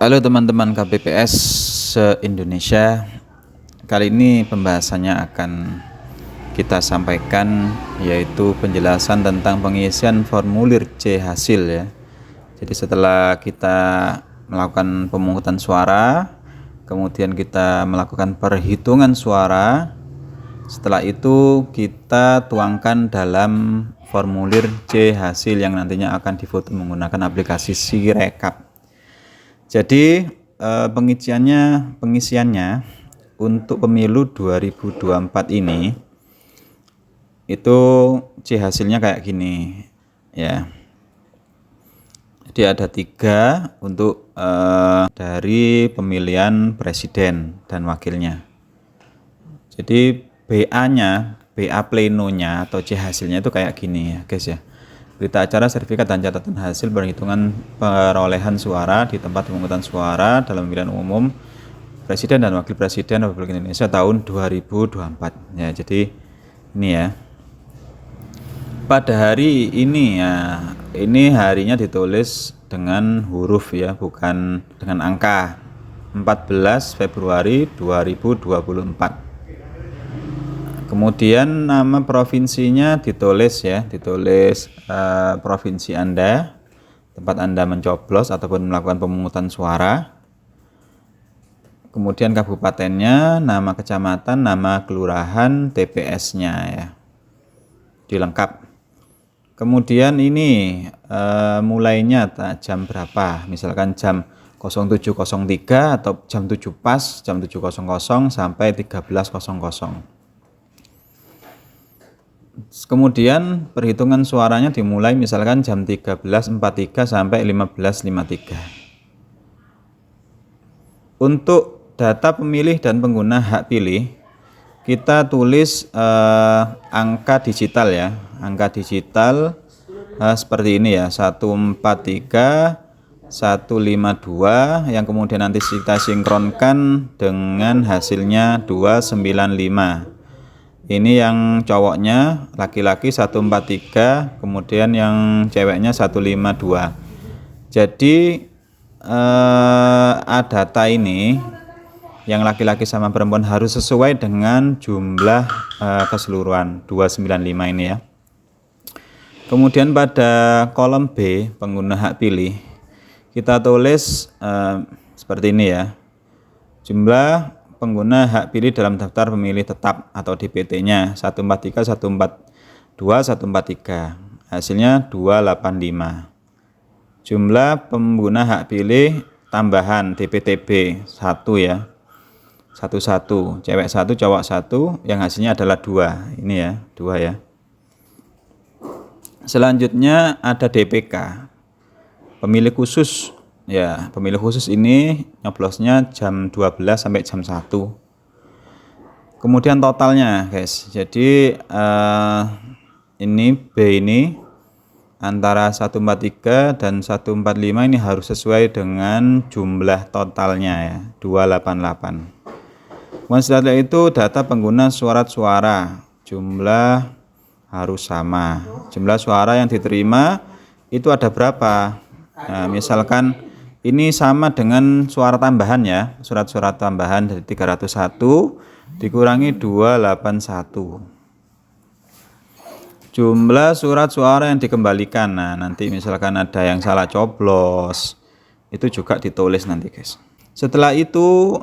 Halo teman-teman KPPS se-Indonesia. Kali ini pembahasannya akan kita sampaikan, yaitu penjelasan tentang pengisian formulir C hasil ya. Jadi setelah kita melakukan pemungutan suara, kemudian kita melakukan perhitungan suara, setelah itu kita tuangkan dalam formulir C hasil yang nantinya akan difoto menggunakan aplikasi Sirekap. Jadi pengisiannya untuk pemilu 2024 ini itu C hasilnya kayak gini ya. Jadi ada 3 untuk dari pemilihan presiden dan wakilnya. Jadi BA plenonya atau C hasilnya itu kayak gini ya guys ya. Berita acara, sertifikat, dan catatan hasil perhitungan perolehan suara di tempat pemungutan suara dalam pemilihan umum Presiden dan Wakil Presiden Republik Indonesia tahun 2024. Ya, jadi ini ya. Pada hari ini ya, ini harinya ditulis dengan huruf ya, bukan dengan angka. 14 Februari 2024. Kemudian nama provinsinya ditulis ya, provinsi Anda, tempat Anda mencoblos ataupun melakukan pemungutan suara. Kemudian kabupatennya, nama kecamatan, nama kelurahan, TPS-nya ya, dilengkap. Kemudian ini mulainya jam berapa, misalkan jam 07.03 atau jam 7 pas, jam 7.00 sampai 13.00. Kemudian perhitungan suaranya dimulai misalkan jam 13.43 sampai 15.53. Untuk data pemilih dan pengguna hak pilih, kita tulis angka digital ya. Angka digital seperti ini ya, 143 152 yang kemudian nanti kita sinkronkan dengan hasilnya 295. Ini yang cowoknya laki-laki 143, kemudian yang ceweknya 152. Jadi data ini yang laki-laki sama perempuan harus sesuai dengan jumlah keseluruhan 295 ini ya. Kemudian pada kolom B pengguna hak pilih kita tulis seperti ini ya. Jumlah pengguna hak pilih dalam daftar pemilih tetap atau DPT-nya 143, 142, 143. Hasilnya 285. Jumlah pengguna hak pilih tambahan DPTB 1 ya. 11, cewek 1, cowok 1, yang hasilnya adalah 2. Ini ya, 2 ya. Selanjutnya ada DPK. Pemilih khusus. Ya, pemilih khusus ini nyoblosnya jam 12 sampai jam 1. Kemudian totalnya, guys. Jadi ini B ini antara 143 dan 145 ini harus sesuai dengan jumlah totalnya ya, 288. Kemudian setelah itu data pengguna surat suara, jumlah harus sama. Jumlah suara yang diterima itu ada berapa? Nah, misalkan ini sama dengan suara tambahan ya, surat-surat tambahan dari 301 dikurangi 281. Jumlah surat suara yang dikembalikan, nah nanti misalkan ada yang salah coblos, itu juga ditulis nanti guys. Setelah itu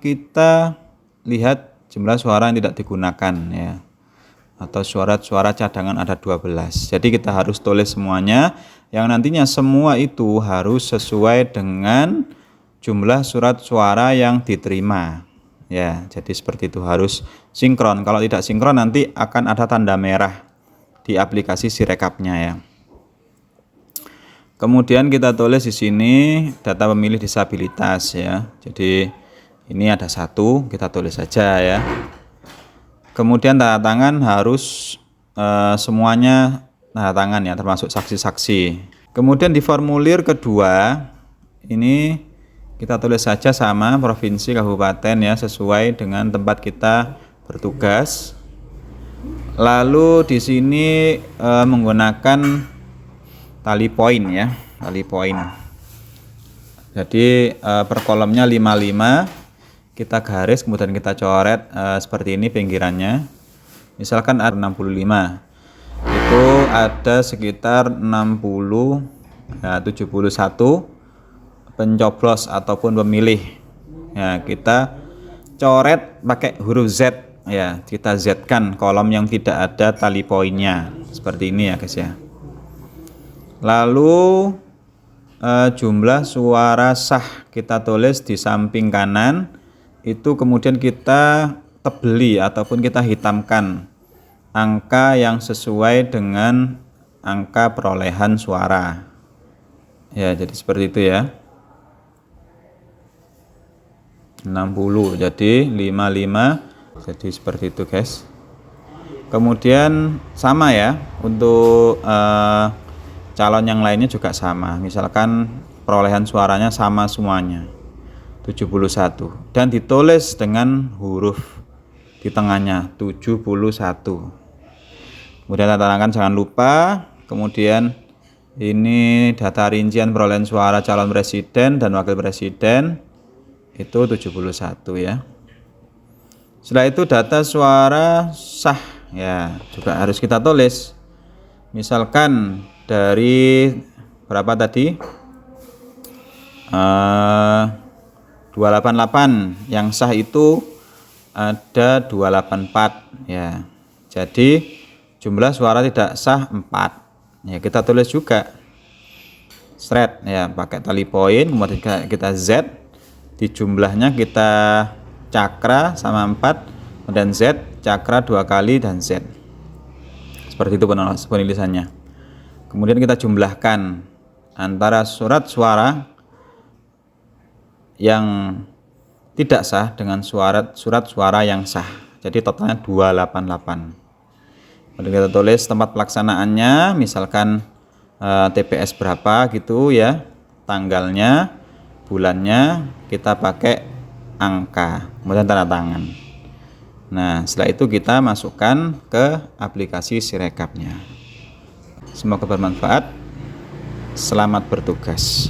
kita lihat jumlah suara yang tidak digunakan ya, atau suara cadangan ada 12. Jadi kita harus tulis semuanya, yang nantinya semua itu harus sesuai dengan jumlah surat suara yang diterima ya. Jadi seperti itu, harus sinkron. Kalau tidak sinkron nanti akan ada tanda merah di aplikasi Sirekapnya ya. Kemudian kita tulis di sini data pemilih disabilitas ya. Jadi ini ada 1, kita tulis saja ya. Kemudian tanda tangan harus semuanya tanda tangan ya, termasuk saksi-saksi. Kemudian di formulir kedua ini kita tulis saja sama provinsi, kabupaten ya, sesuai dengan tempat kita bertugas. Lalu di sini menggunakan tali poin ya, tali poin. Jadi per kolomnya 55, kita garis kemudian kita coret seperti ini pinggirannya. Misalkan ada 65, itu ada sekitar 60, 71 pencoblos ataupun pemilih. Ya, kita coret pakai huruf Z, ya, kita Z-kan kolom yang tidak ada tali poinnya seperti ini ya guys ya. Lalu jumlah suara sah kita tulis di samping kanan, itu kemudian kita tebeli ataupun kita hitamkan angka yang sesuai dengan angka perolehan suara. Ya, jadi seperti itu ya. 60 jadi 55, jadi seperti itu guys. Kemudian sama ya untuk calon yang lainnya juga sama. Misalkan perolehan suaranya sama semuanya 71 dan ditulis dengan huruf di tengahnya 71. Kemudian tanda tangan jangan lupa. Kemudian ini data rincian perolehan suara calon presiden dan wakil presiden itu 71 ya. Setelah itu data suara sah ya juga harus kita tulis. Misalkan dari berapa tadi? 288 yang sah itu ada 284 ya. Jadi jumlah suara tidak sah 4. Ya, kita tulis juga thread ya pakai tali poin, kemudian kita Z, di jumlahnya kita cakra sama 4, kemudian Z cakra 2 kali dan Z. Seperti itu penulisannya. Kemudian kita jumlahkan antara surat suara yang tidak sah dengan surat suara yang sah. Jadi totalnya 288. Kemudian kita tulis tempat pelaksanaannya, misalkan TPS berapa gitu ya, tanggalnya, bulannya, kita pakai angka, kemudian tanda tangan. Nah, setelah itu kita masukkan ke aplikasi Sirekapnya. Semoga bermanfaat. Selamat bertugas.